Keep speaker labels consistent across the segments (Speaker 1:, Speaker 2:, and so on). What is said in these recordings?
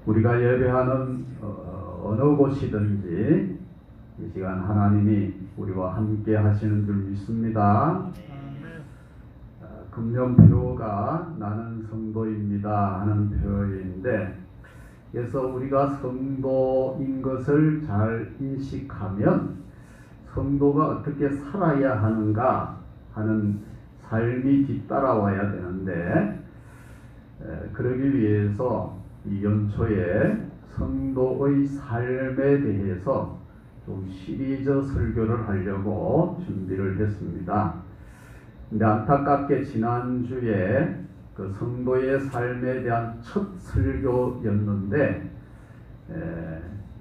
Speaker 1: 우리가 예배하는 어느 곳이든지 이 시간 하나님이 우리와 함께 하시는 줄 믿습니다. 금년 표가 나는 성도입니다 하는 표인데, 그래서 우리가 성도인 것을 잘 인식하면 성도가 어떻게 살아야 하는가 하는 삶이 뒤따라와야 되는데, 그러기 위해서 이 연초에 성도의 삶에 대해서 좀 시리즈 설교를 하려고 준비를 했습니다. 근데 안타깝게 지난주에 그 성도의 삶에 대한 첫 설교였는데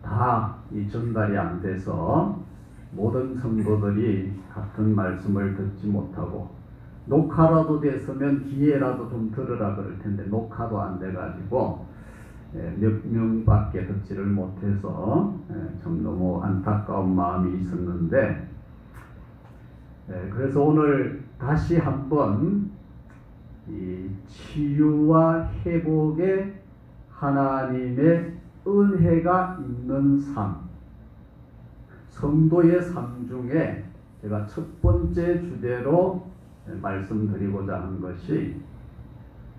Speaker 1: 다 이 전달이 안 돼서 모든 성도들이 같은 말씀을 듣지 못하고, 녹화라도 됐으면 기회라도 좀 들으라 그럴 텐데 녹화도 안 돼가지고 몇 명밖에 듣지를 못해서 좀 너무 안타까운 마음이 있었는데, 그래서 오늘 다시 한번 이 치유와 회복에 하나님의 은혜가 있는 삶, 성도의 삶 중에 제가 첫 번째 주제로 말씀드리고자 한 것이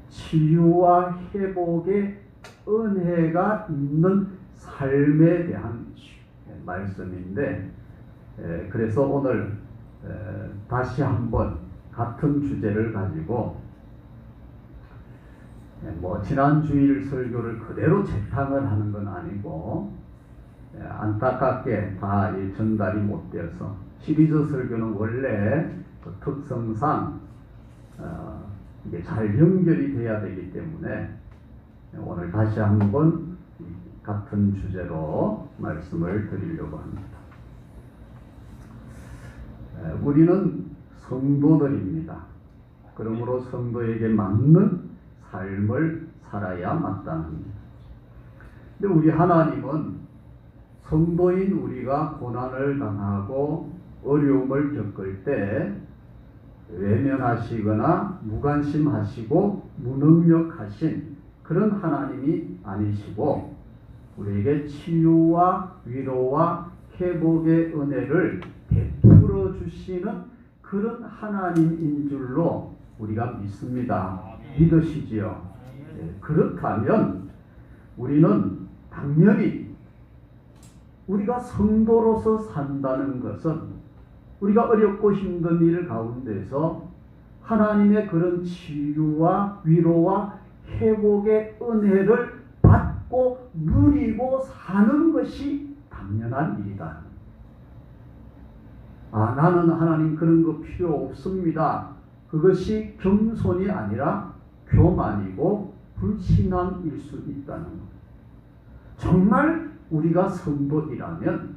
Speaker 1: 치유와 회복의 은혜가 있는 삶에 대한 말씀인데, 그래서 오늘 다시 한번 같은 주제를 가지고 지난 주일 설교를 그대로 재탕을 하는 건 아니고, 안타깝게 다 전달이 못 되어서, 시리즈 설교는 원래 그 특성상 이게 잘 연결이 돼야 되기 때문에 오늘 다시 한번 같은 주제로 말씀을 드리려고 합니다. 우리는 성도들입니다. 그러므로 성도에게 맞는 삶을 살아야 마땅합니다. 근데 우리 하나님은 성도인 우리가 고난을 당하고 어려움을 겪을 때 외면하시거나 무관심하시고 무능력하신 그런 하나님이 아니시고, 우리에게 치유와 위로와 회복의 은혜를 베풀어 주시는 그런 하나님인 줄로 우리가 믿습니다. 믿으시지요? 그렇다면 우리는 당연히 우리가 성도로서 산다는 것은 우리가 어렵고 힘든 일 가운데서 하나님의 그런 치유와 위로와 회복의 은혜를 받고 누리고 사는 것이 당연한 일이다. 나는 하나님 그런 거 필요 없습니다. 그것이 겸손이 아니라 교만이고 불신앙일 수 있다는 것. 정말 우리가 성도이라면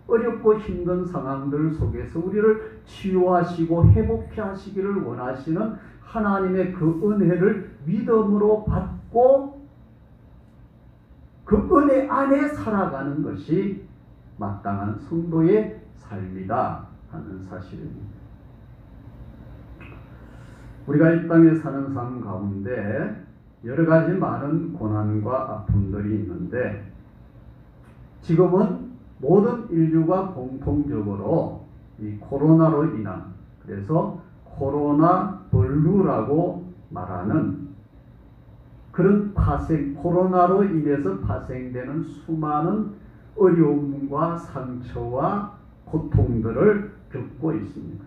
Speaker 1: 어렵고 힘든 상황들 속에서 우리를 치유하시고 회복해 하시기를 원하시는 하나님의 그 은혜를 믿음으로 받고 그 은혜 안에 살아가는 것이 마땅한 성도의 삶이다 하는 사실입니다. 우리가 이 땅에 사는 삶 가운데 여러 가지 많은 고난과 아픔들이 있는데, 지금은 모든 인류가 공통적으로 이 코로나로 인한, 그래서 코로나 블루라고 말하는 그런 코로나로 인해서 파생되는 수많은 어려움과 상처와 고통들을 겪고 있습니다.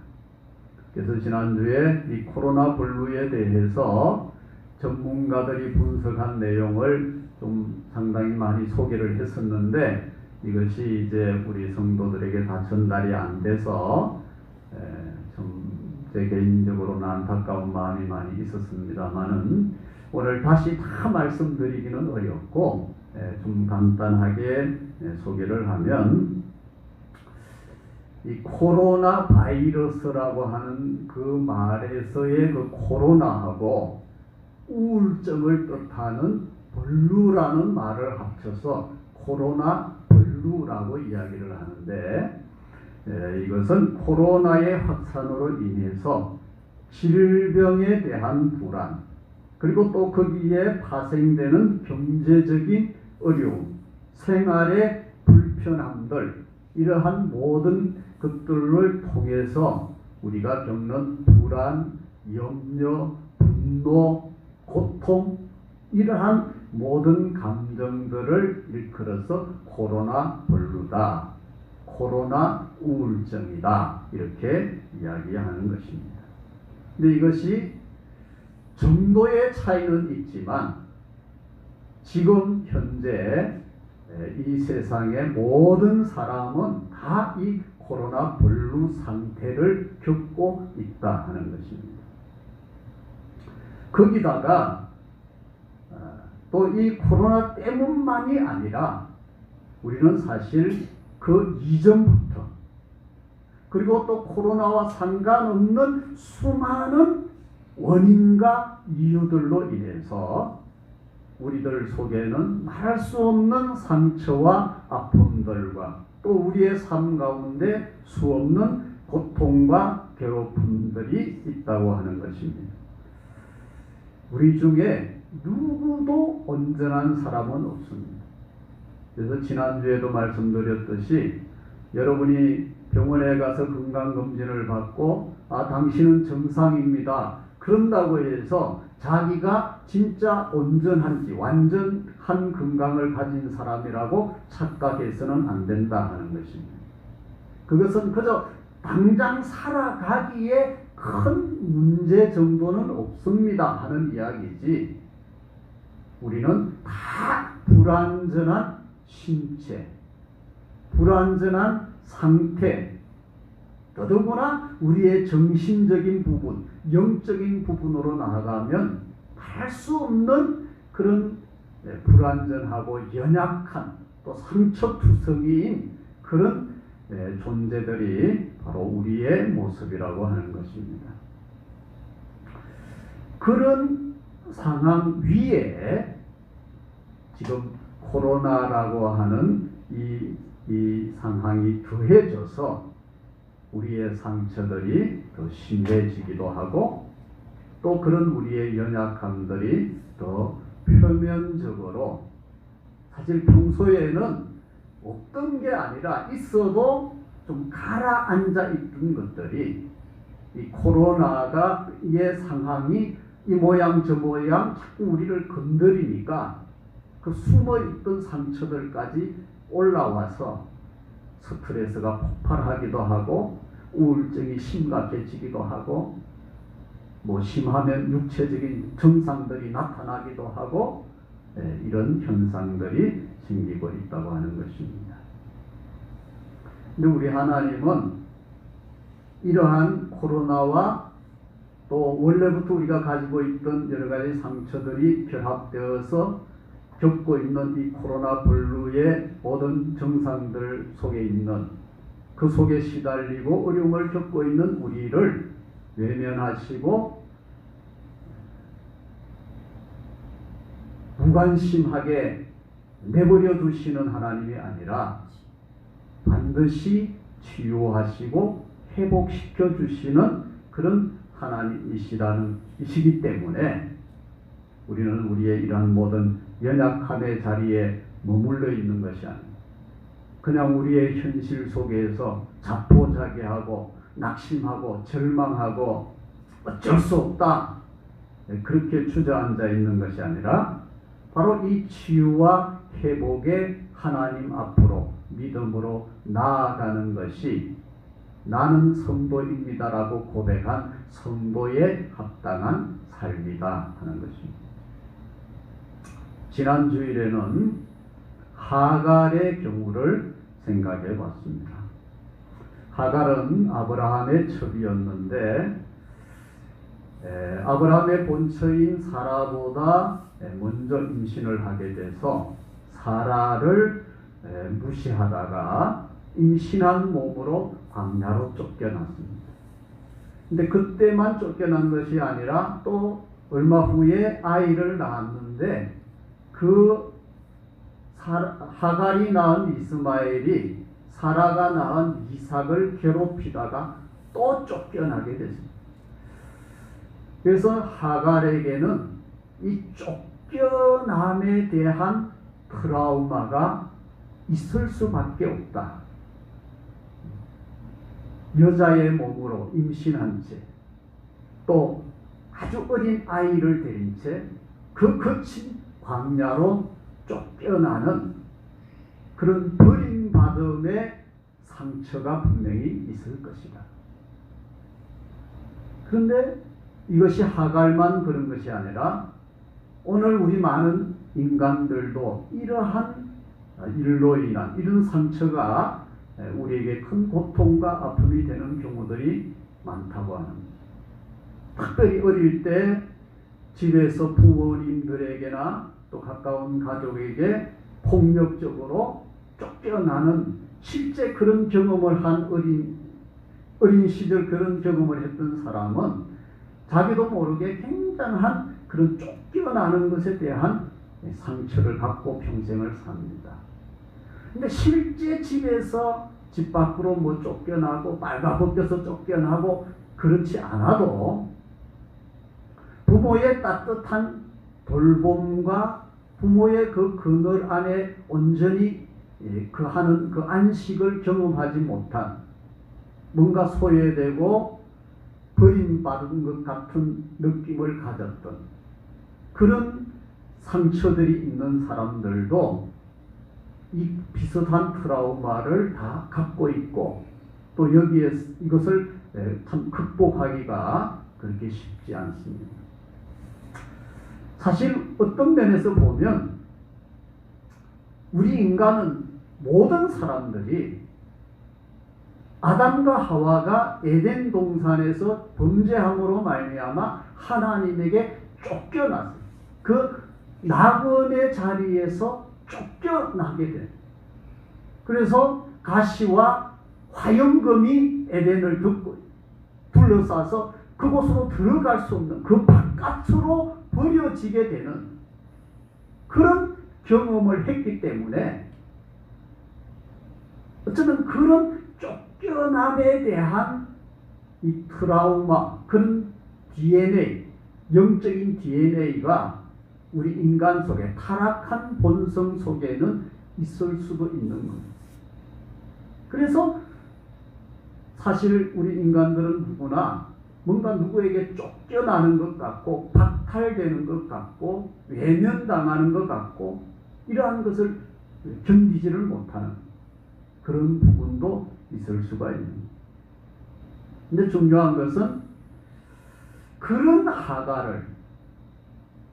Speaker 1: 그래서 지난주에 이 코로나 블루에 대해서 전문가들이 분석한 내용을 좀 상당히 많이 소개를 했었는데, 이것이 이제 우리 성도들에게 다 전달이 안 돼서 좀 제 개인적으로는 안타까운 마음이 많이 있었습니다만은, 오늘 다시 다 말씀드리기는 어렵고 좀 간단하게 소개를 하면, 이 코로나 바이러스라고 하는 그 말에서의 그 코로나하고 우울증을 뜻하는 블루라는 말을 합쳐서 코로나 블루라고 이야기를 하는데, 이것은 코로나의 확산으로 인해서 질병에 대한 불안, 그리고 또 거기에 파생되는 경제적인 어려움, 생활의 불편함들, 이러한 모든 것들을 통해서 우리가 겪는 불안, 염려, 분노, 고통, 이러한 모든 감정들을 일컬어서 코로나 블루다, 코로나 우울증이다, 이렇게 이야기하는 것입니다. 근데 이것이 정도의 차이는 있지만 지금 현재 이 세상의 모든 사람은 다 이 코로나 블루 상태를 겪고 있다 하는 것입니다. 거기다가 또 이 코로나 때문만이 아니라 우리는 사실 그 이전부터 그리고 또 코로나와 상관없는 수많은 원인과 이유들로 인해서 우리들 속에는 말할 수 없는 상처와 아픔들과 또 우리의 삶 가운데 수없는 고통과 괴로움들이 있다고 하는 것입니다. 우리 중에 누구도 온전한 사람은 없습니다. 그래서 지난주에도 말씀드렸듯이 여러분이 병원에 가서 건강검진을 받고 당신은 정상입니다. 그런다고 해서 자기가 진짜 온전한지 완전한 건강을 가진 사람이라고 착각해서는 안 된다 하는 것입니다. 그것은 그저 당장 살아가기에 큰 문제 정도는 없습니다 하는 이야기지, 우리는 다 불완전한 신체, 불완전한 상태, 더더구나 우리의 정신적인 부분, 영적인 부분으로 나아가면 할 수 없는 그런 불완전하고 연약한 또 상처투성이인 그런 존재들이 바로 우리의 모습이라고 하는 것입니다. 그런 상황 위에 지금 코로나라고 하는 이 상황이 더해져서 우리의 상처들이 더 심해지기도 하고 또 그런 우리의 연약함들이 더 표면적으로, 사실 평소에는 없던 게 아니라 있어도 좀 가라앉아 있던 것들이 이 코로나가의 상황이 이 모양 저 모양 자꾸 우리를 건드리니까 그 숨어있던 상처들까지 올라와서 스트레스가 폭발하기도 하고 우울증이 심각해지기도 하고 심하면 육체적인 증상들이 나타나기도 하고 이런 현상들이 생기고 있다고 하는 것입니다. 근데 우리 하나님은 이러한 코로나와 또 원래부터 우리가 가지고 있던 여러 가지 상처들이 결합되어서 겪고 있는 이 코로나 블루의 모든 증상들 속에 있는, 그 속에 시달리고 어려움을 겪고 있는 우리를 외면하시고 무관심하게 내버려 두시는 하나님이 아니라 반드시 치유하시고 회복시켜 주시는 그런 하나님이시기 때문에 우리는 우리의 이러한 모든 연약함의 자리에 머물러 있는 것이 아닙니다. 그냥 우리의 현실 속에서 자포자기하고 낙심하고 절망하고 어쩔 수 없다 그렇게 주저앉아 있는 것이 아니라 바로 이 치유와 회복의 하나님 앞으로 믿음으로 나아가는 것이 나는 성도입니다라고 고백한 성도에 합당한 삶이다 하는 것입니다. 지난 주일에는 하갈의 경우를 생각해 봤습니다. 하갈은 아브라함의 첩이었는데 아브라함의 본처인 사라보다 먼저 임신을 하게 돼서 사라를 무시하다가 임신한 몸으로 광야로 쫓겨났습니다. 근데 그때만 쫓겨난 것이 아니라 또 얼마 후에 아이를 낳았는데 그 하갈이 낳은 이스마엘이 사라가 낳은 이삭을 괴롭히다가 또 쫓겨나게 됐습니다. 그래서 하갈에게는 이 쫓겨남에 대한 트라우마가 있을 수밖에 없다. 여자의 몸으로 임신한 채, 또 아주 어린 아이를 데린 채 그 거친 광야로 쫓겨나는 그런 버림받음의 상처가 분명히 있을 것이다. 그런데 이것이 하갈만 그런 것이 아니라 오늘 우리 많은 인간들도 이러한 일로 인한 이런 상처가 우리에게 큰 고통과 아픔이 되는 경우들이 많다고 합니다. 특별히 어릴 때 집에서 부모님들에게나 또 가까운 가족에게 폭력적으로 쫓겨나는 실제 그런 경험을 한 어린 시절 그런 경험을 했던 사람은 자기도 모르게 굉장한 그런 쫓겨나는 것에 대한 상처를 갖고 평생을 삽니다. 근데 실제 집에서 집 밖으로 뭐 쫓겨나고 빨가벗겨서 쫓겨나고 그렇지 않아도 부모의 따뜻한 돌봄과 부모의 그 그늘 안에 온전히 그 하는 그 안식을 경험하지 못한 뭔가 소외되고 버림받은 것 같은 느낌을 가졌던 그런 상처들이 있는 사람들도 이 비슷한 트라우마를 다 갖고 있고 또 여기에 이것을 참 극복하기가 그렇게 쉽지 않습니다. 사실 어떤 면에서 보면 우리 인간은 모든 사람들이 아담과 하와가 에덴 동산에서 범죄함으로 말미암아 하나님에게 쫓겨났어요. 그 낙원의 자리에서 쫓겨나게 돼. 그래서 가시와 화염검이 에덴을 둘러싸서 그곳으로 들어갈 수 없는 그 바깥으로 버려지게 되는 그런 경험을 했기 때문에 어쩌면 그런 쫓겨남에 대한 이 트라우마, 그런 DNA, 영적인 DNA가 우리 인간 속에 타락한 본성 속에는 있을 수도 있는 겁니다. 그래서 사실 우리 인간들은 누구나 뭔가 누구에게 쫓겨나는 것 같고 박탈되는 것 같고 외면당하는 것 같고 이러한 것을 견디지를 못하는 그런 부분도 있을 수가 있습니다. 근데 중요한 것은 그런 하갈을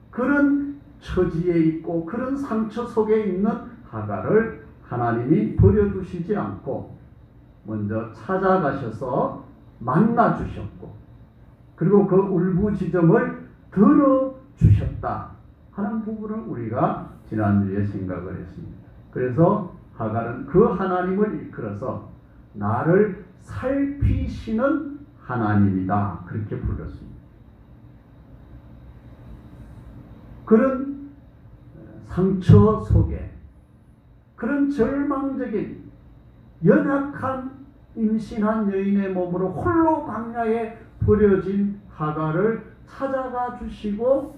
Speaker 1: 그런 처지에 있고 그런 상처 속에 있는 하갈을 하나님이 버려두시지 않고 먼저 찾아가셔서 만나주셨고 그리고 그 울부짖음을 들어주셨다 하는 부분을 우리가 지난주에 생각을 했습니다. 그래서 하갈은 그 하나님을 일컬어서 나를 살피시는 하나님이다 그렇게 불렀습니다. 그런 상처 속에 그런 절망적인 연약한 임신한 여인의 몸으로 홀로 광야에 버려진 하갈을 찾아가 주시고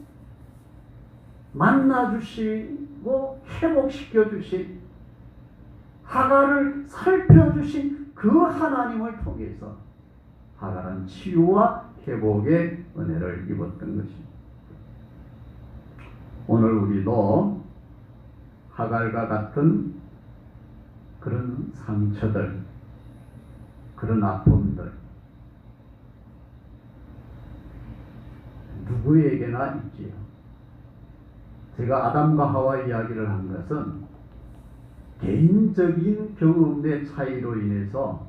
Speaker 1: 만나 주시고 회복시켜 주신 하갈을 살펴주신 그 하나님을 통해서 하갈은 치유와 회복의 은혜를 입었던 것입니다. 오늘 우리도 하갈과 같은 그런 상처들, 그런 아픔들 누구에게나 있지요. 제가 아담과 하와 이야기를 한 것은 개인적인 경험의 차이로 인해서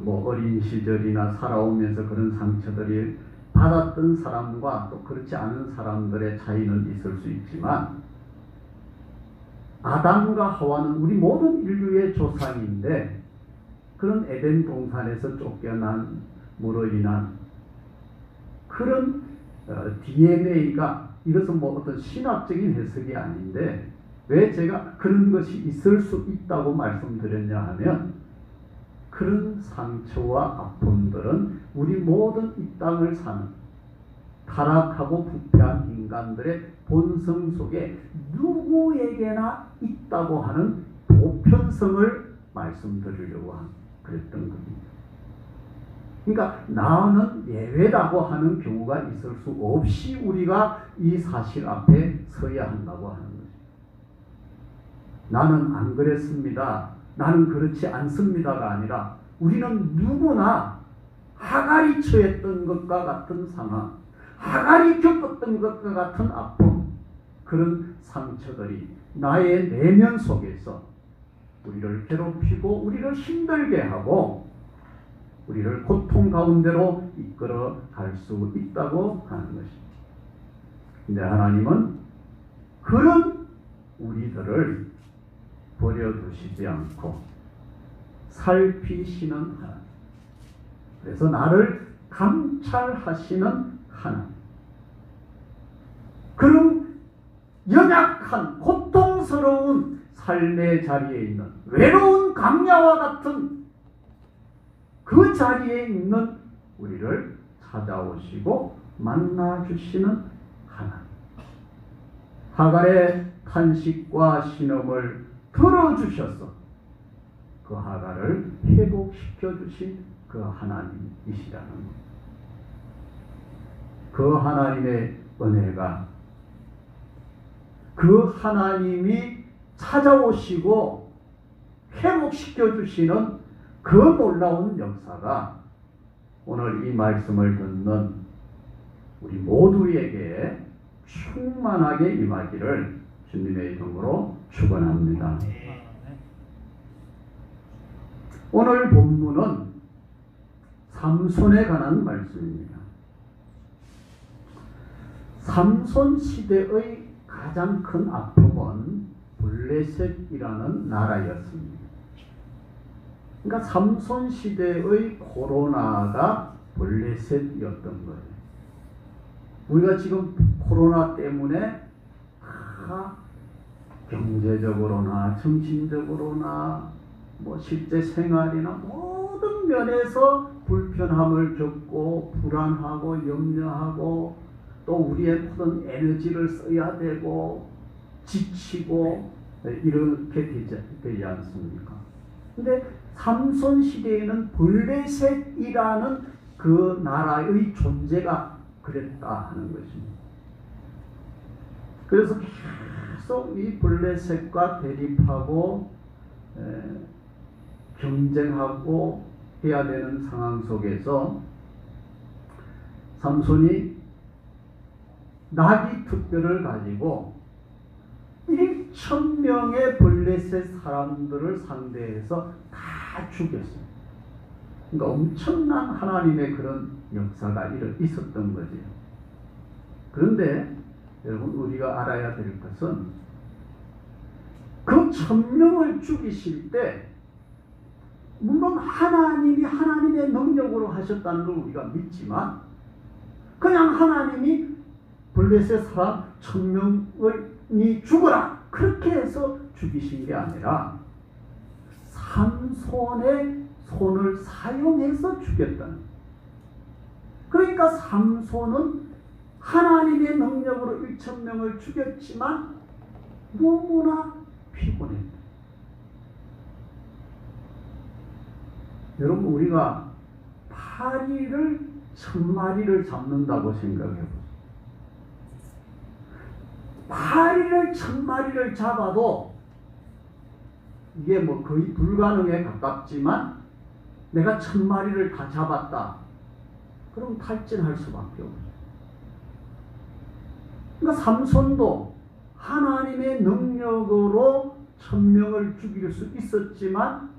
Speaker 1: 어린 시절이나 살아오면서 그런 상처들이 받았던 사람과 또 그렇지 않은 사람들의 차이는 있을 수 있지만 아담과 하와는 우리 모든 인류의 조상인데 그런 에덴 동산에서 쫓겨남으로 인한 그런 DNA가 이것은 어떤 신학적인 해석이 아닌데 왜 제가 그런 것이 있을 수 있다고 말씀드렸냐 하면 그런 상처와 아픔들은 우리 모든 이 땅을 사는 타락하고 부패한 인간들의 본성 속에 누구에게나 있다고 하는 보편성을 말씀드리려고 그랬던 겁니다. 그러니까 나는 예외라고 하는 경우가 있을 수 없이 우리가 이 사실 앞에 서야 한다고 하는 거죠. 나는 안 그랬습니다. 나는 그렇지 않습니다가 아니라 우리는 누구나 하갈이 처했던 것과 같은 상황, 하갈이 겪었던 것과 같은 아픔, 그런 상처들이 나의 내면 속에서 우리를 괴롭히고 우리를 힘들게 하고 우리를 고통 가운데로 이끌어 갈 수 있다고 하는 것입니다. 근데 하나님은 그런 우리들을 버려두시지 않고 살피시는 하나님. 그래서 나를 감찰하시는 하나님. 그런 연약한 고통스러운 삶의 자리에 있는 외로운 강야와 같은 그 자리에 있는 우리를 찾아오시고 만나주시는 하나님. 하갈의 탄식과 신음을 들어주셔서 그 하갈을 회복시켜 주신 그 하나님이시라는 것. 그 하나님의 은혜가 그 하나님이 찾아오시고 회복시켜 주시는 그 놀라운 역사가 오늘 이 말씀을 듣는 우리 모두에게 충만하게 임하기를 주님의 이름으로 축원합니다. 오늘 본문은 삼손에 관한 말씀입니다. 삼손 시대의 가장 큰 아픔은 블레셋이라는 나라였습니다. 그러니까 삼손 시대의 코로나가 블레셋이었던 거예요. 우리가 지금 코로나 때문에 다 경제적으로나 정신적으로나 뭐 실제 생활이나 모든 면에서 불편함을 겪고 불안하고 염려하고 또 우리의 모든 에너지를 써야 되고 지치고 이렇게 되지 않습니까? 근데 삼손 시대에는 블레셋이라는 그 나라의 존재가 그랬다 하는 것입니다. 그래서 계속 이 블레셋과 대립하고 경쟁하고 해야 되는 상황 속에서 삼손이 나귀 특별을 가지고 1,000명의 블레셋 사람들을 상대해서 다 죽였어요. 그러니까 엄청난 하나님의 그런 역사가 있었던 거죠. 그런데 여러분 우리가 알아야 될 것은 그 1,000명을 죽이실 때 물론 하나님이 하나님의 능력으로 하셨다는 걸 우리가 믿지만 그냥 하나님이 블레셋 사람 1,000명이 죽어라 그렇게 해서 죽이신 게 아니라 삼손의 손을 사용해서 죽였다는. 그러니까 삼손은 하나님의 능력으로 1,000명을 죽였지만 너무나 피곤했다. 여러분 우리가 파리를 1,000마리를 잡는다고 생각해보세요. 파리를 1,000마리를 잡아도 이게 뭐 거의 불가능에 가깝지만 내가 1,000마리를 다 잡았다. 그럼 탈진할 수밖에 없어요. 그러니까 삼손도 하나님의 능력으로 1,000명을 죽일 수 있었지만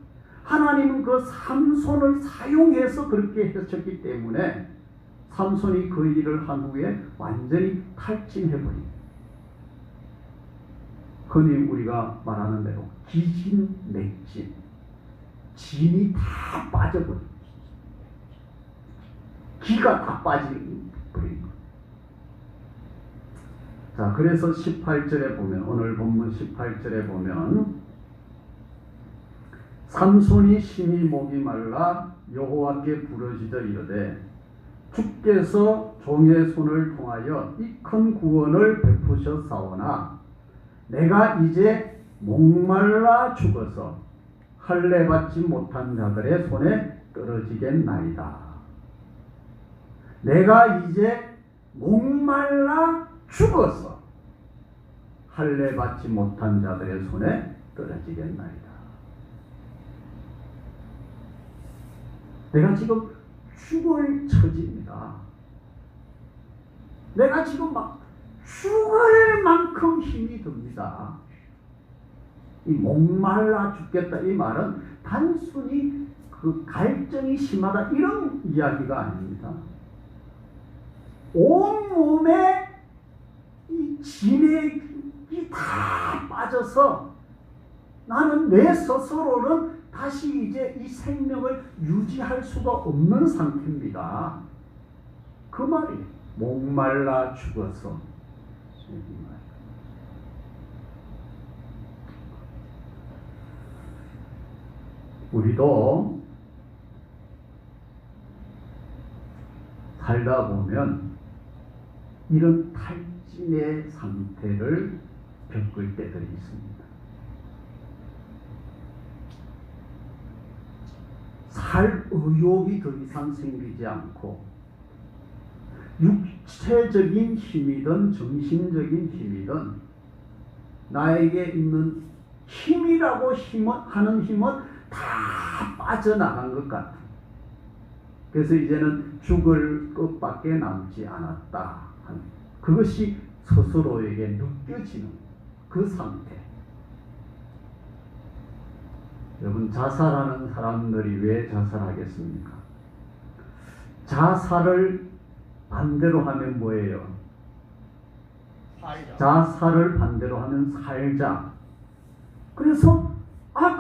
Speaker 1: 하나님은 그 삼손을 사용해서 그렇게 하셨기 때문에 삼손이 그 일을 한 후에 완전히 탈진해버립니다. 흔히 우리가 말하는 대로 기진맥진, 진이 다 빠져버립니다. 기가 다 빠져버린 거예요. 자, 그래서 18절에 보면, 오늘 본문 18절에 보면 삼손이 심히 목이 말라 여호와께 부르짖어 이르되 주께서 종의 손을 통하여 이 큰 구원을 베푸셨사오나 내가 이제 목말라 죽어서 할례 받지 못한 자들의 손에 떨어지겠나이다. 내가 이제 목말라 죽어서 할례 받지 못한 자들의 손에 떨어지겠나이다. 내가 지금 죽을 처지입니다. 내가 지금 막 죽을 만큼 힘이 듭니다. 이 목말라 죽겠다 이 말은 단순히 그 갈증이 심하다 이런 이야기가 아닙니다. 온몸에 이 진액이 다 빠져서 나는 내 스스로는 다시 이제 이 생명을 유지할 수가 없는 상태입니다. 그 말이 목말라 죽어서 우리도 살다 보면 이런 탈진의 상태를 겪을 때들이 있습니다. 살 의욕이 더 이상 생기지 않고 육체적인 힘이든 정신적인 힘이든 나에게 있는 힘이라고 하는 힘은 다 빠져나간 것 같아요. 그래서 이제는 죽을 것밖에 남지 않았다 하는 그것이 스스로에게 느껴지는 그 상태. 여러분, 자살하는 사람들이 왜 자살하겠습니까? 자살을 반대로 하면 뭐예요? 살자. 자살을 반대로 하면 살자. 그래서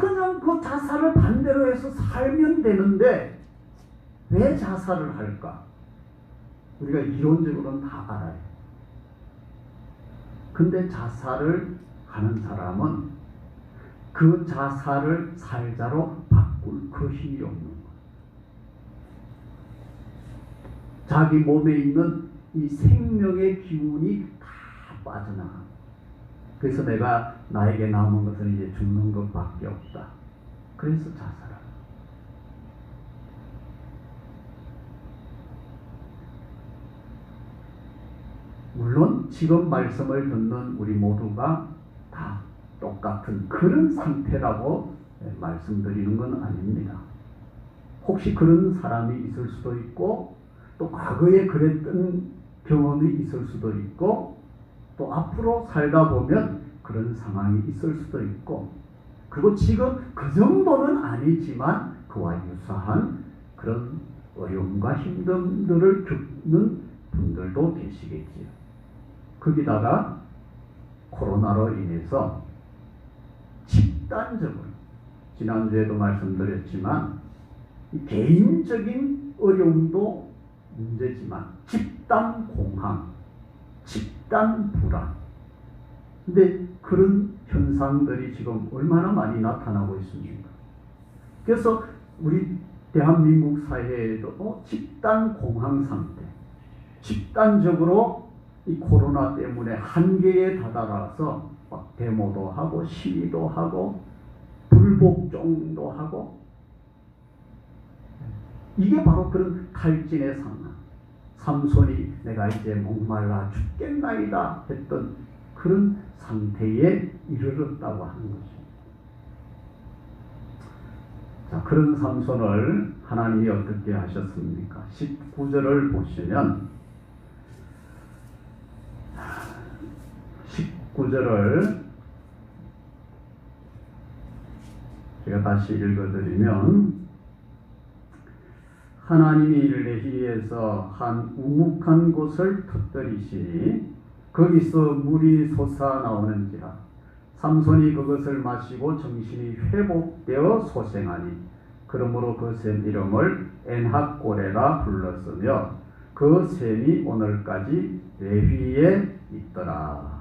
Speaker 1: 그냥 그 자살을 반대로 해서 살면 되는데 왜 자살을 할까? 우리가 이론적으로는 다 알아요. 근데 자살을 하는 사람은 그 자살을 살자로 바꿀 그 힘이 없는 거예요. 자기 몸에 있는 이 생명의 기운이 다 빠져나가. 그래서 내가 나에게 남은 것은 이제 죽는 것밖에 없다. 그래서 자살하는. 물론 지금 말씀을 듣는 우리 모두가 다 똑같은 그런 상태라고 말씀드리는 건 아닙니다. 혹시 그런 사람이 있을 수도 있고 또 과거에 그랬던 경험이 있을 수도 있고 또 앞으로 살다 보면 그런 상황이 있을 수도 있고 그리고 지금 그 정도는 아니지만 그와 유사한 그런 어려움과 힘듦들을 겪는 분들도 계시겠지요. 거기다가 코로나로 인해서 집단적으로 지난주에도 말씀드렸지만 개인적인 어려움도 문제지만 집단 공황, 집단 불안. 근데 그런 현상들이 지금 얼마나 많이 나타나고 있습니까? 그래서 우리 대한민국 사회에도 집단 공황 상태, 집단적으로 이 코로나 때문에 한계에 다다라서 막 데모도 하고 시위도 하고 불복종도 하고 이게 바로 그런 탈진의 상황. 삼손이 내가 이제 목말라 죽겠나이다 했던 그런 상태에 이르렀다고 하는 것입니다. 자, 그런 삼손을 하나님이 어떻게 하셨습니까? 19절을 보시면 19절을 제가 다시 읽어드리면 하나님이 레히에서 한 우묵한 곳을 터뜨리시니 거기서 물이 솟아나오는지라 삼손이 그것을 마시고 정신이 회복되어 소생하니 그러므로 그 샘 이름을 엔핫고레라 불렀으며 그 샘이 오늘까지 레휘에 있더라.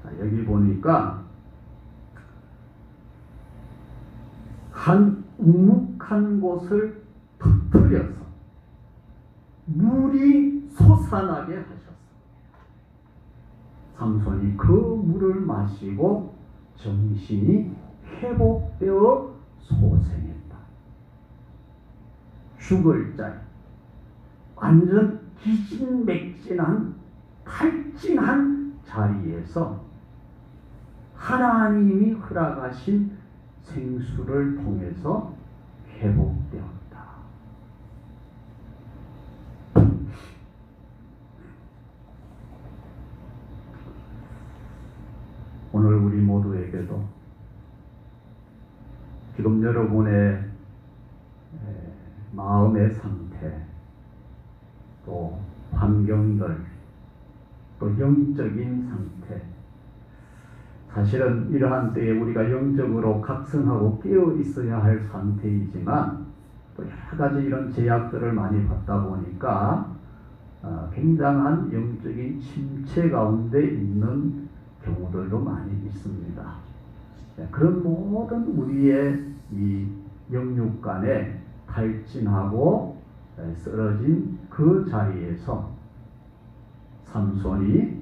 Speaker 1: 자, 여기 보니까 한 우묵한 곳을 터뜨려서 물이 솟아나게 하셨어요. 삼손이 그 물을 마시고 정신이 회복되어 소생했다. 죽을 자리, 완전 기진맥진한 탈진한 자리에서 하나님이 허락하신 생수를 통해서 회복되었다. 오늘 우리 모두에게도 지금 여러분의 마음의 상태, 또 환경들, 또 영적인 상태, 사실은 이러한 때에 우리가 영적으로 각성하고 깨어 있어야 할 상태이지만 또 여러 가지 이런 제약들을 많이 받다 보니까 굉장한 영적인 침체 가운데 있는 경우들도 많이 있습니다. 그런 모든 우리의 이 영육간에 탈진하고 쓰러진 그 자리에서 삼손이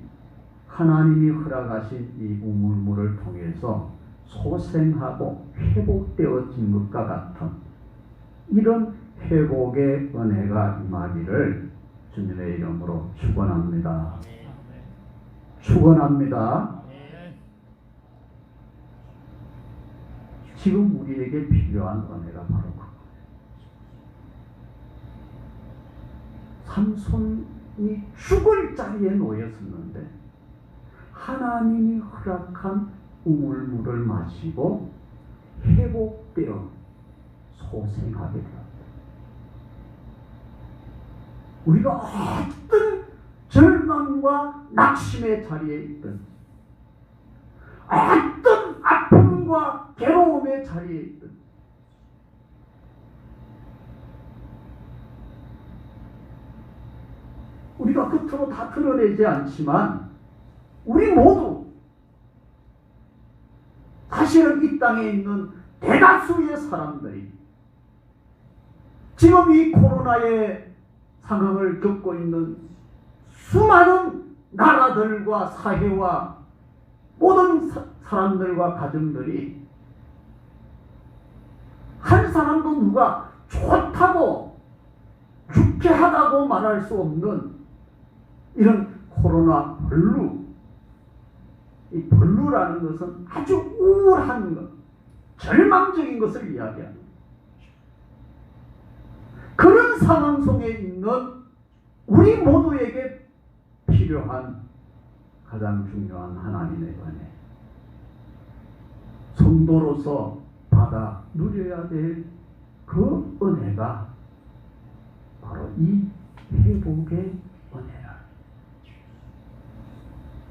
Speaker 1: 하나님이 허락하신 이 우물물을 통해서 소생하고 회복되어진 것과 같은 이런 회복의 은혜가 임하기를 주님의 이름으로 축원합니다. 축원합니다. 지금 우리에게 필요한 은혜가 바로 그거예요. 삼손이 죽을 자리에 놓였었는데 하나님이 허락한 우물물을 마시고 회복되어 소생하게 되었다. 우리가 어떤 절망과 낙심의 자리에 있든, 어떤 아픔과 괴로움의 자리에 있든, 우리가 겉으로 다 드러내지 않지만 우리 모두 사실은 이 땅에 있는 대다수의 사람들이 지금 이 코로나의 상황을 겪고 있는 수많은 나라들과 사회와 모든 사람들과 가정들이 한 사람도 누가 좋다고 유쾌하다고 말할 수 없는 이런 코로나 블루, 이 블루라는 것은 아주 우울한 것, 절망적인 것을 이야기합니다. 그런 상황 속에 있는 우리 모두에게 필요한 가장 중요한 하나님의 은혜, 성도로서 받아 누려야 될 그 은혜가 바로 이 회복의 은혜라.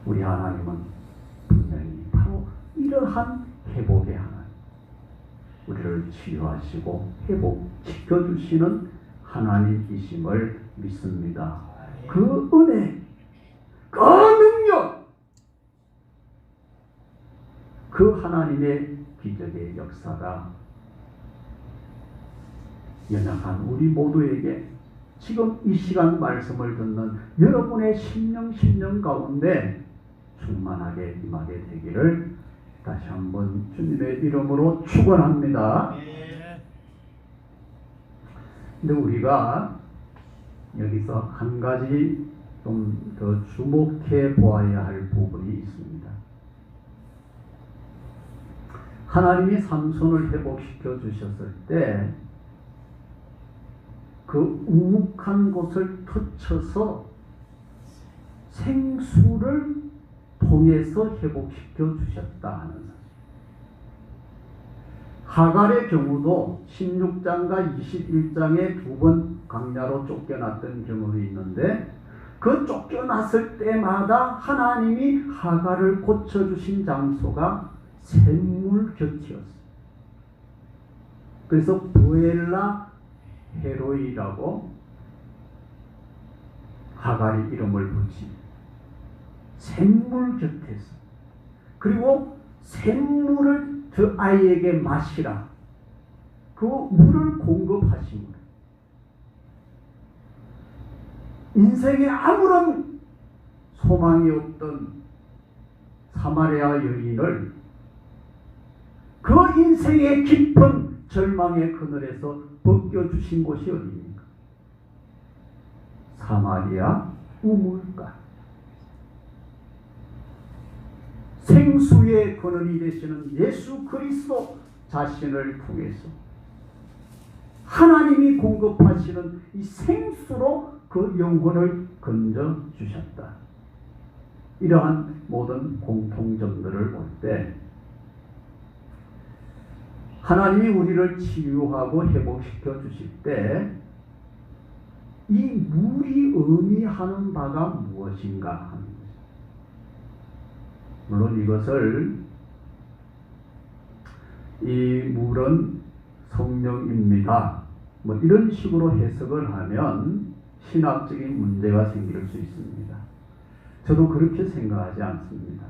Speaker 1: 우리 하나님은 분명히 바로 이러한 회복의 하나님, 우리를 치유하시고 회복시켜주시는 하나님이심을 믿습니다. 그 은혜, 그 능력, 그 하나님의 기적의 역사가 연약한 우리 모두에게 지금 이 시간 말씀을 듣는 여러분의 심령 가운데 충만하게 임하게 되기를 다시 한번 주님의 이름으로 축원합니다. 근데 우리가 여기서 한 가지 좀 더 주목해 보아야 할 부분이 있습니다. 하나님이 삼손을 회복시켜 주셨을 때 그 우묵한 곳을 터쳐서 생수를 통해서 회복시켜 주셨다 하는 사실. 하갈의 경우도 16장과 21장에 두 번 광야로 쫓겨났던 경험이 있는데 그 쫓겨났을 때마다 하나님이 하갈을 고쳐주신 장소가 샘물 곁이었어요. 그래서 부엘라 헤로이라고 하갈이 이름을 붙인 샘물 곁에서, 그리고 샘물을 저 아이에게 마시라, 그 물을 공급하신 거예요. 인생에 아무런 소망이 없던 사마리아 여인을 그 인생의 깊은 절망의 그늘에서 벗겨주신 곳이 어디입니까? 사마리아 우물가. 생수의 근원이 되시는 예수 그리스도 자신을 통해서 하나님이 공급하시는 이 생수로 그 영혼을 건져 주셨다. 이러한 모든 공통점들을 볼 때 하나님이 우리를 치유하고 회복시켜 주실 때 이 물이 의미하는 바가 무엇인가 하는 것입니다. 물론 이것을 이 물은 성령입니다, 뭐 이런 식으로 해석을 하면 신학적인 문제가 생길 수 있습니다. 저도 그렇게 생각하지 않습니다.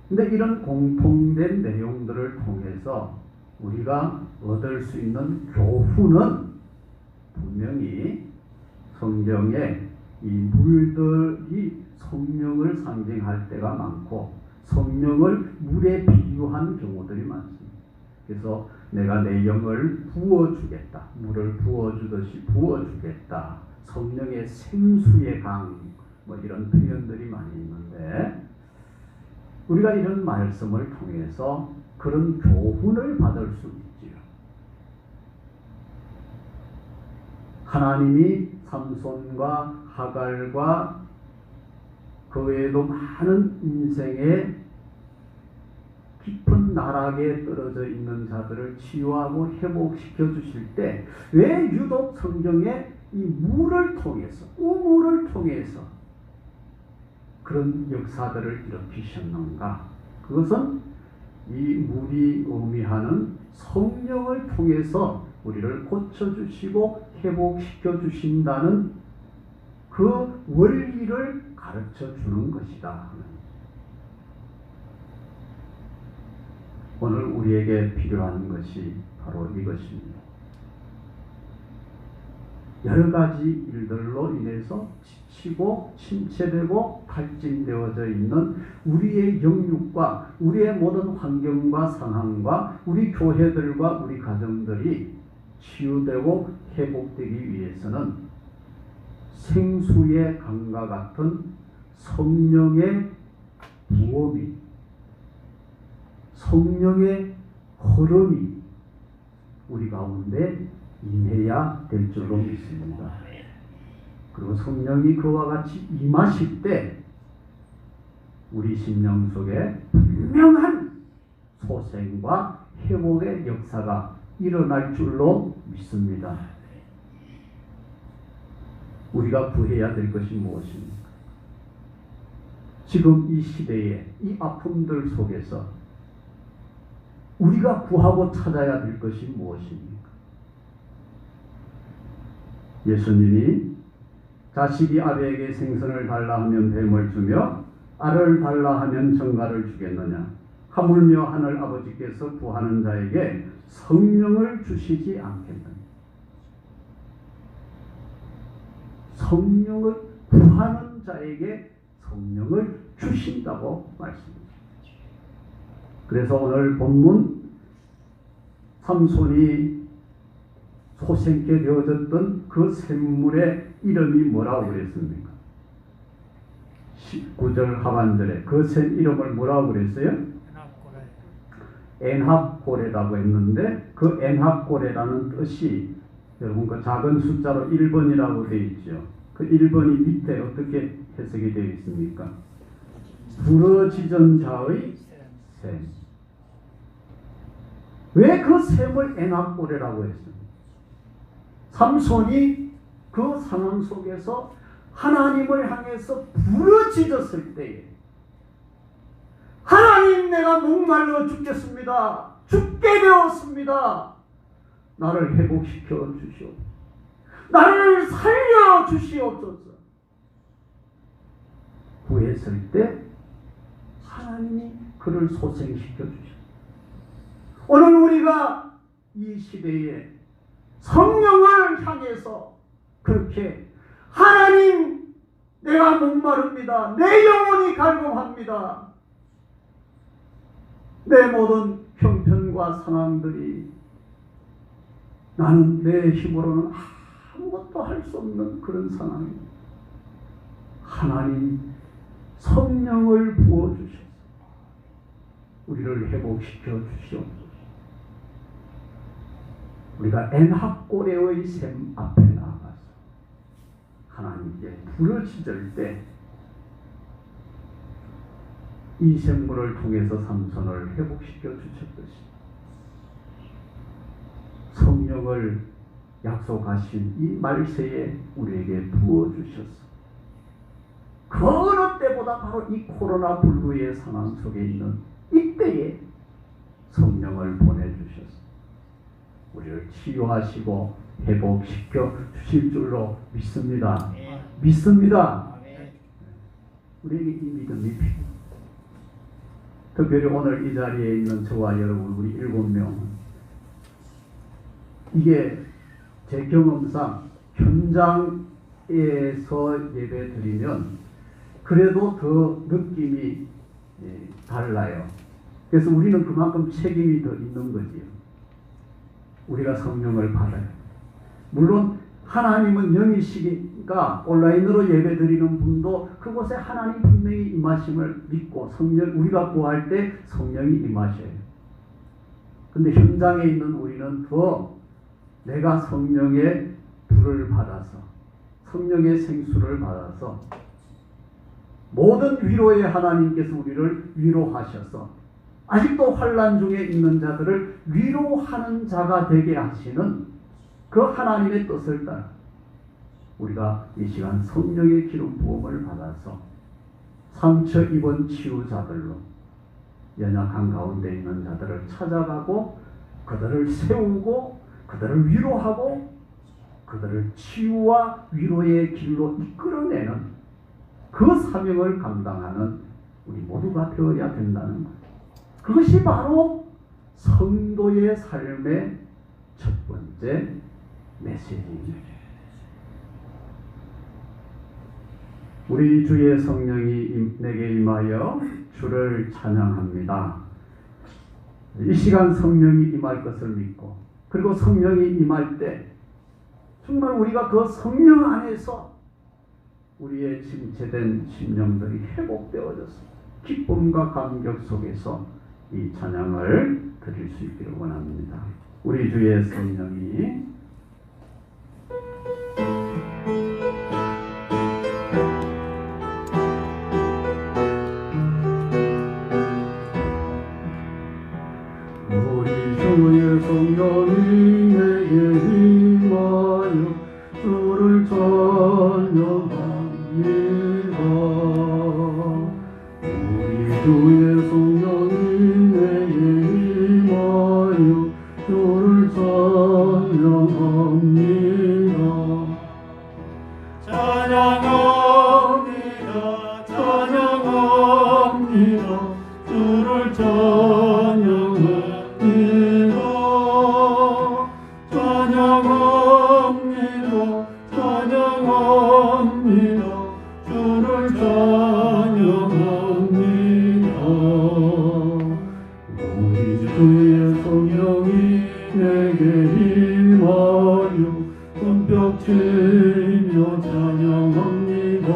Speaker 1: 근데 이런 공통된 내용들을 통해서 우리가 얻을 수 있는 교훈은 분명히 성경에 이 물들이 성령을 상징할 때가 많고 성령을 물에 비유한 경우들이 많습니다. 그래서 내가 내 영을 부어주겠다, 물을 부어주듯이 부어주겠다, 성령의 생수의 강, 뭐 이런 표현들이 많이 있는데 우리가 이런 말씀을 통해서 그런 교훈을 받을 수 있지요. 하나님이 삼손과 하갈과 그 외에도 많은 인생의 깊은 나락에 떨어져 있는 자들을 치유하고 회복시켜 주실 때 왜 유독 성경에 이 물을 통해서, 우물을 통해서 그런 역사들을 일으키셨는가? 그것은 이 물이 의미하는 성령을 통해서 우리를 고쳐주시고 회복시켜 주신다는 그 원리를 가르쳐 주는 것이다. 오늘 우리에게 필요한 것이 바로 이것입니다. 여러 가지 일들로 인해서 지치고 침체되고 탈진되어져 있는 우리의 영육과 우리의 모든 환경과 상황과 우리 교회들과 우리 가정들이 치유되고 회복되기 위해서는 생수의 강과 같은 성령의 부음이, 성령의 흐름이 우리 가운데 임해야 될 줄로 믿습니다. 그리고 성령이 그와 같이 임하실 때 우리 심령 속에 분명한 소생과 회복의 역사가 일어날 줄로 믿습니다. 우리가 구해야 될 것이 무엇입니까? 지금 이 시대에 이 아픔들 속에서 우리가 구하고 찾아야 될 것이 무엇입니까? 예수님이 자식이 아비에게 생선을 달라 하면 뱀을 주며 알을 달라 하면 정갈을 주겠느냐? 하물며 하늘 아버지께서 구하는 자에게 성령을 주시지 않겠느냐? 성령을 구하는 자에게 성령을 주신다고 말씀합니다. 그래서 오늘 본문 삼손이 소생케 되어졌던 그 샘물의 이름이 뭐라고 그랬습니까? 19절 하반절에 그 샘 이름을 뭐라고 그랬어요? 엔합고레라고 했는데 그 엔합고레라는 뜻이 여러분 그 작은 숫자로 1번이라고 되어 있죠. 그 1번이 밑에 어떻게 해석이 되어 있습니까? 부러지던 자의 샘. 왜 그 샘을 엔합고레라고 했습니까? 삼손이 그 상황 속에서 하나님을 향해서 부르짖었을 때에 하나님, 내가 목말라 죽겠습니다. 죽게 되었습니다. 나를 회복시켜 주시옵소서. 나를 살려 주시옵소서. 구했을 때 하나님이 그를 소생시켜 주셨습니다. 오늘 우리가 이 시대에 성령을 향해서 그렇게 하나님, 내가 목마릅니다. 내 영혼이 갈급합니다. 내 모든 형편과 상황들이 나는 내 힘으로는 아무것도 할 수 없는 그런 상황입니다. 하나님, 성령을 부어주셔서 우리를 회복시켜 주시옵소서. 우리가 엔합고레의 샘 앞에 나아가서 하나님께 부르짖을 때 이 샘물을 통해서 삼손을 회복시켜 주셨듯이 성령을 약속하신 이 말세에 우리에게 부어주셔서 그 어느 때보다 바로 이 코로나 블루의 상황 속에 있는 이때에 성령을 보내주셔서 우리를 치유하시고 회복시켜 주실 줄로 믿습니다. 믿습니다. 우리에게 이 믿음이 필요합니다. 특별히 오늘 이 자리에 있는 저와 여러분 우리 7명, 이게 제 경험상 현장에서 예배 드리면 그래도 더 느낌이 달라요. 그래서 우리는 그만큼 책임이 더 있는 거지요. 우리가 성령을 받아요. 물론 하나님은 영이시니까 온라인으로 예배 드리는 분도 그곳에 하나님 분명히 임하심을 믿고 성령, 우리가 구할 때 성령이 임하셔요. 근데 현장에 있는 우리는 더 내가 성령의 불을 받아서 성령의 생수를 받아서 모든 위로의 하나님께서 우리를 위로하셔서 아직도 환난 중에 있는 자들을 위로하는 자가 되게 하시는 그 하나님의 뜻을 따라 우리가 이 시간 성령의 기름 부음을 받아서 상처 입은 치유자들로 연약한 가운데 있는 자들을 찾아가고 그들을 세우고 그들을 위로하고 그들을 치유와 위로의 길로 이끌어내는 그 사명을 감당하는 우리 모두가 되어야 된다는 것. 그것이 바로 성도의 삶의 첫 번째 메시지입니다. 우리 주의 성령이 내게 임하여 주를 찬양합니다. 이 시간 성령이 임할 것을 믿고 그리고 성령이 임할 때 정말 우리가 그 성령 안에서 우리의 침체된 심령들이 회복되어져서 기쁨과 감격 속에서 이 찬양을 드릴 수 있기를 원합니다. 우리 주의 성령이
Speaker 2: 주의 성령이 내게 임하여 주를 찬양합니다. 우리 주의 성령이 내게 임하여 주를 찬양합니다. 찬양합니다. 찬양합니다. 주를 찬양합니다. 주를 찬양합니다. 우리 주의 성령이 내게 임하여 손뼉 치며 찬양합니다.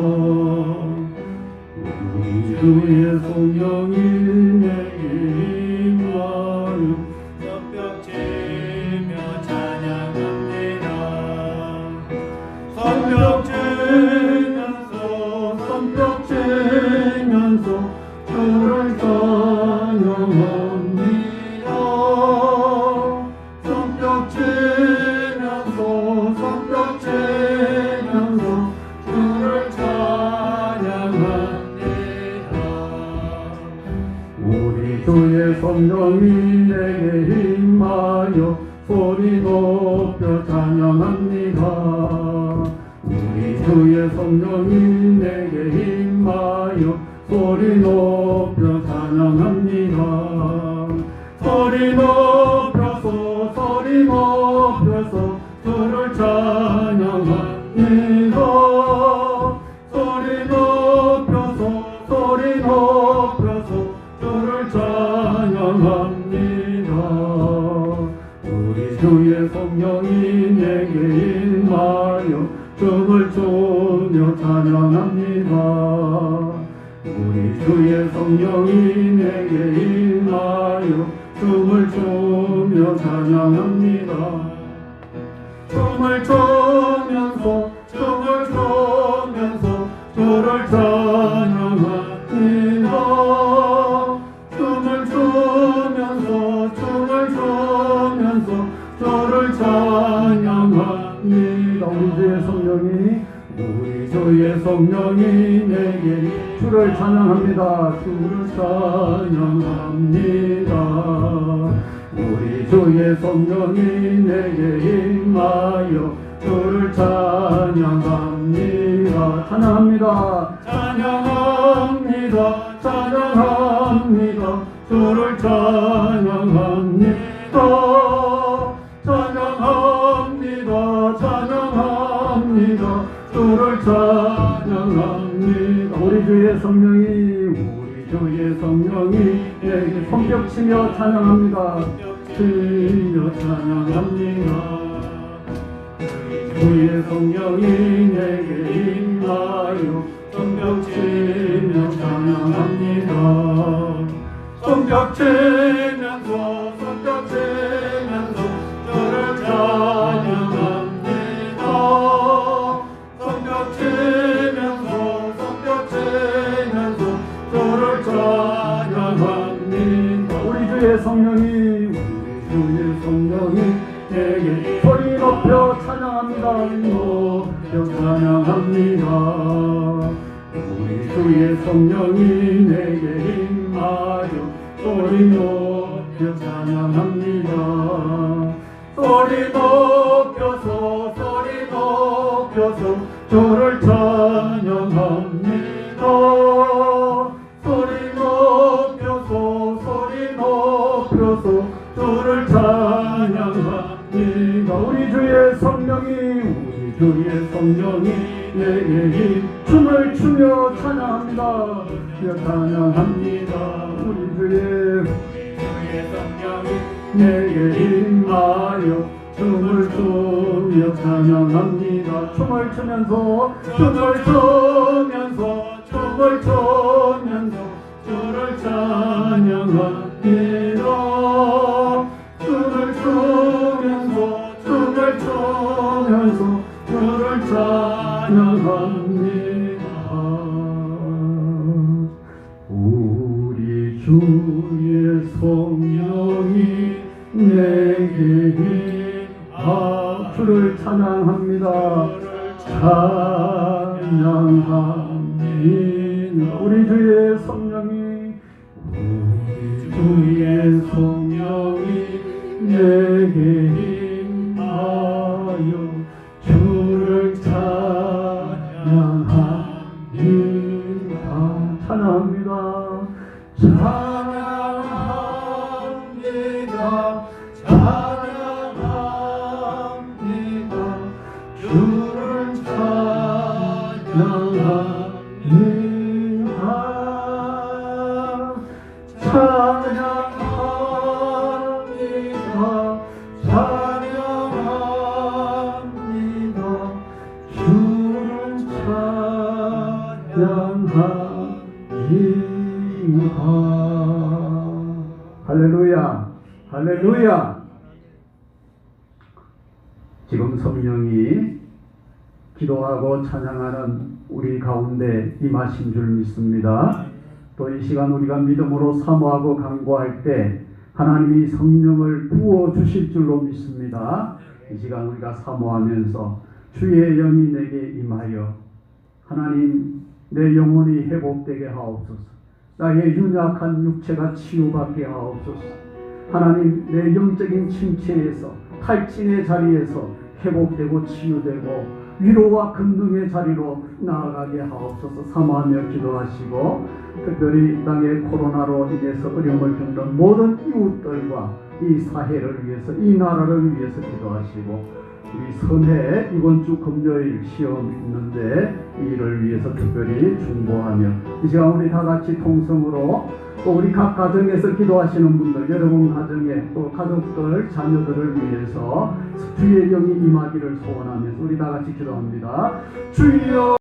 Speaker 2: 우리 주의 성령이 내게 임하여 손뼉 치며 찬양합니다. 손뼉 치면서 주를 찬양합니다. 손뼉 치면서 주를 찬양합니다. 우리 주의 성령이 내게 임하여 소리 높여 찬양합니다. 우리 주의 성령이 내게 임하여 소리 높여 찬양합니다. 소리 높여서 주를 찬양합니다. 찬양합니다. 우리 주의 성령이 내게 임하여 춤을 추며 찬양합니다. 우리 주의 성령이 내게 임하여 춤을 추며 찬양합니다. 춤을 추면서 주를 찬양합니다. 춤을 추면서 주를 찬양합니다. 우리 주의 성령이 내게 주를 찬양합니다. 주를 찬양합니다. 우리 주의 성령이 내게 임하여 주를 찬양합니다. 찬양합니다. 찬양합니다. 찬양합니다. 주를 찬양합니다. 찬양합니다. 찬양합니다. 주를 찬양합니다. 우리 주의 성령이 내게 손뼉치며 찬양합니다. 치며 찬양합니다. 주의 성령이 내게 임하여 손뼉치며 찬양합니다. 손뼉치면서 주를 찬양합니다. 손뼉치면서 주를 찬양합니다. 우리 주의 성령이 내게 소리 높여 찬양합니다. 높여 찬양합니다. 우리 주의 성령이 내게 임하여 소리 높여 찬양합니다. 소리 높여서 주를 찬양합니다. 소리 높여서 주를 찬양합니다. 우리 주의 성령이 내게 춤을 추며 찬양합니다. 찬양합니다. 우리 주의 성령이 내게 임하여 춤을 추며 찬양합니다. 춤을 추면서 주를 찬양합니다. 춤을 추면서 주를 찬양합니다. 우리 주의 성령이 내게 주를 찬양합니다. 찬양합니다. 우리 주의 성령이 내게 임하여 주를 찬양합니다. 찬양합니다. 주를 찬양합니다. 할렐루야, 할렐루야. 지금 성령이 기도하고 찬양하는 우리 가운데 임하신 줄 믿습니다. 또 이 시간 우리가 믿음으로 사모하고 간구할 때 하나님이 성령을 부어주실 줄로 믿습니다. 이 시간 우리가 사모하면서 주의 영이 내게 임하여 하나님 내 영혼이 회복되게 하옵소서. 나의 연약한 육체가 치유받게 하옵소서. 하나님 내 영적인 침체에서 탈진의 자리에서 회복되고 치유되고 위로와 긍정의 자리로 나아가게 하옵소서. 사모하며 기도하시고 특별히 땅의 코로나로 인해서 어려움을 겪는 모든 이웃들과 이 사회를 위해서 이 나라를 위해서 기도하시고 우리 선해 이번 주 금요일 시험 있는데 이 일을 위해서 특별히 중보하며 이 시간 우리 다 같이 통성으로 또 우리 각 가정에서 기도하시는 분들 여러분 가정에 또 가족들 자녀들을 위해서 주의 영이 임하기를 소원하면서 우리 다 같이 기도합니다. 주여